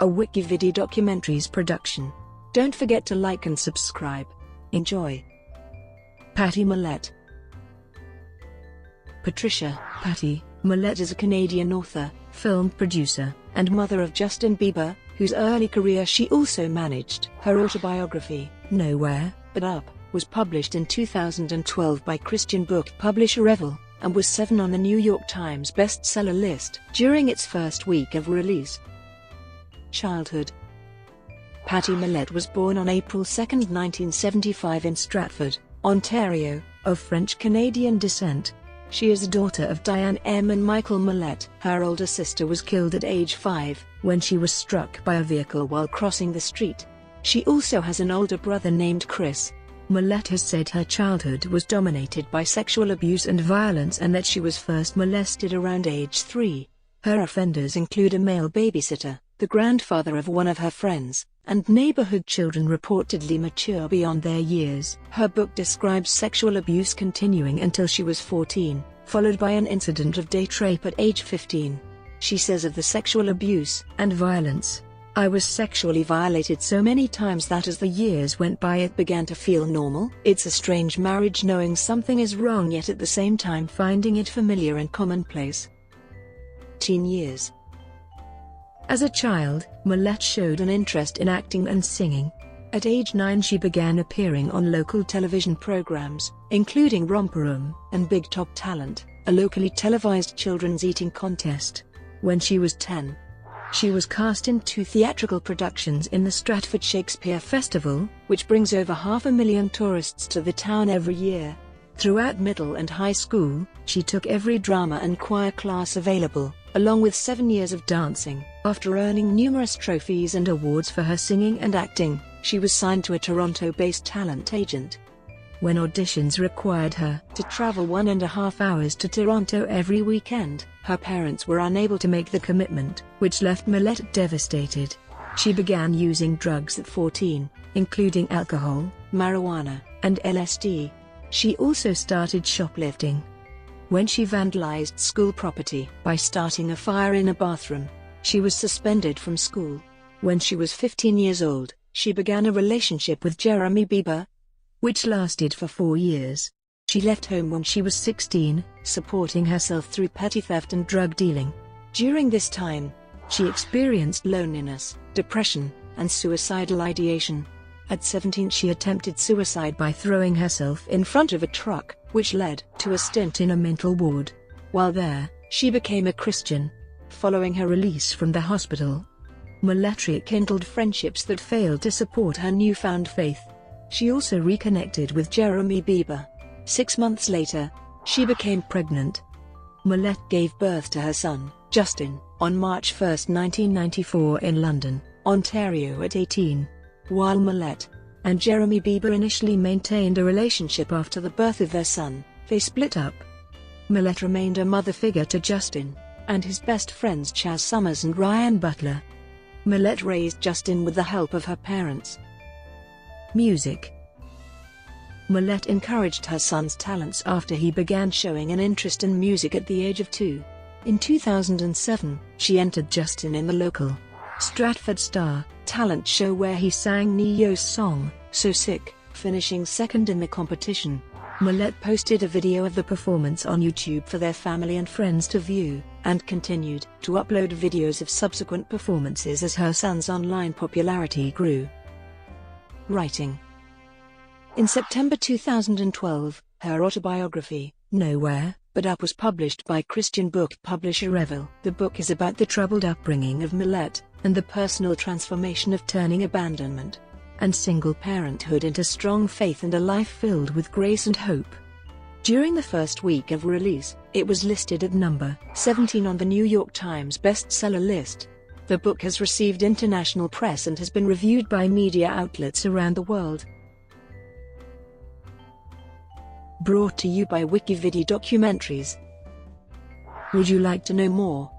a Wikividi Documentaries production. Don't forget to like and subscribe. Enjoy. Patty Mallette. Patricia "Patty" Mallette is a Canadian author, film producer, and mother of Justin Bieber, whose early career she also managed. Her autobiography, Nowhere But Up, was published in 2012 by Christian book publisher Revell, and was 7 on the New York Times bestseller list during its first week of release. Childhood. Patty Mallette was born on April 2, 1975 in Stratford, Ontario, of French-Canadian descent. She is a daughter of Diane M. and Michael Mallette. Her older sister was killed at age 5, when she was struck by a vehicle while crossing the street. She also has an older brother named Chris. Mallette has said her childhood was dominated by sexual abuse and violence and that she was first molested around age 3. Her offenders include a male babysitter, the grandfather of one of her friends, and neighborhood children reportedly mature beyond their years. Her book describes sexual abuse continuing until she was 14, followed by an incident of date rape at age 15. She says of the sexual abuse and violence, "I was sexually violated so many times that as the years went by it began to feel normal. It's a strange marriage knowing something is wrong yet at the same time finding it familiar and commonplace." Teen years. As a child, Mallette showed an interest in acting and singing. At age 9 she began appearing on local television programs, including Romper Room and Big Top Talent, a locally televised children's eating contest. When she was 10, she was cast in 2 theatrical productions in the Stratford Shakespeare Festival, which brings over 500,000 tourists to the town every year. Throughout middle and high school, she took every drama and choir class available, along with 7 years of dancing. After earning numerous trophies and awards for her singing and acting, she was signed to a Toronto-based talent agent. When auditions required her to travel 1.5 hours to Toronto every weekend, her parents were unable to make the commitment, which left Mallette devastated. She began using drugs at 14, including alcohol, marijuana, and LSD. She also started shoplifting. When she vandalized school property by starting a fire in a bathroom, she was suspended from school. When she was 15 years old, she began a relationship with Jeremy Bieber, which lasted for 4 years. She left home when she was 16, supporting herself through petty theft and drug dealing. During this time, she experienced loneliness, depression, and suicidal ideation. At 17 she attempted suicide by throwing herself in front of a truck, which led to a stint in a mental ward. While there, she became a Christian. Following her release from the hospital, Mallette rekindled friendships that failed to support her newfound faith. She also reconnected with Jeremy Bieber. 6 months later, she became pregnant. Mallette gave birth to her son, Justin, on March 1, 1994 in London, Ontario at 18. While Mallette and Jeremy Bieber initially maintained a relationship after the birth of their son, they split up. Mallette remained a mother figure to Justin and his best friends Chaz Summers and Ryan Butler. Mallette raised Justin with the help of her parents. Music. Mallette encouraged her son's talents after he began showing an interest in music at the age of 2. In 2007, she entered Justin in the local Stratford Star talent show where he sang Ne-Yo's song, So Sick, finishing second in the competition. Mallette posted a video of the performance on YouTube for their family and friends to view, and continued to upload videos of subsequent performances as her son's online popularity grew. Writing. In September 2012, her autobiography, Nowhere But Up, was published by Christian book publisher Revell. The book is about the troubled upbringing of Mallette, and the personal transformation of turning abandonment and single parenthood into strong faith and a life filled with grace and hope. During the first week of release, it was listed at number 17 on the New York Times bestseller list. The book has received international press and has been reviewed by media outlets around the world. Brought to you by Wikividi Documentaries. Would you like to know more?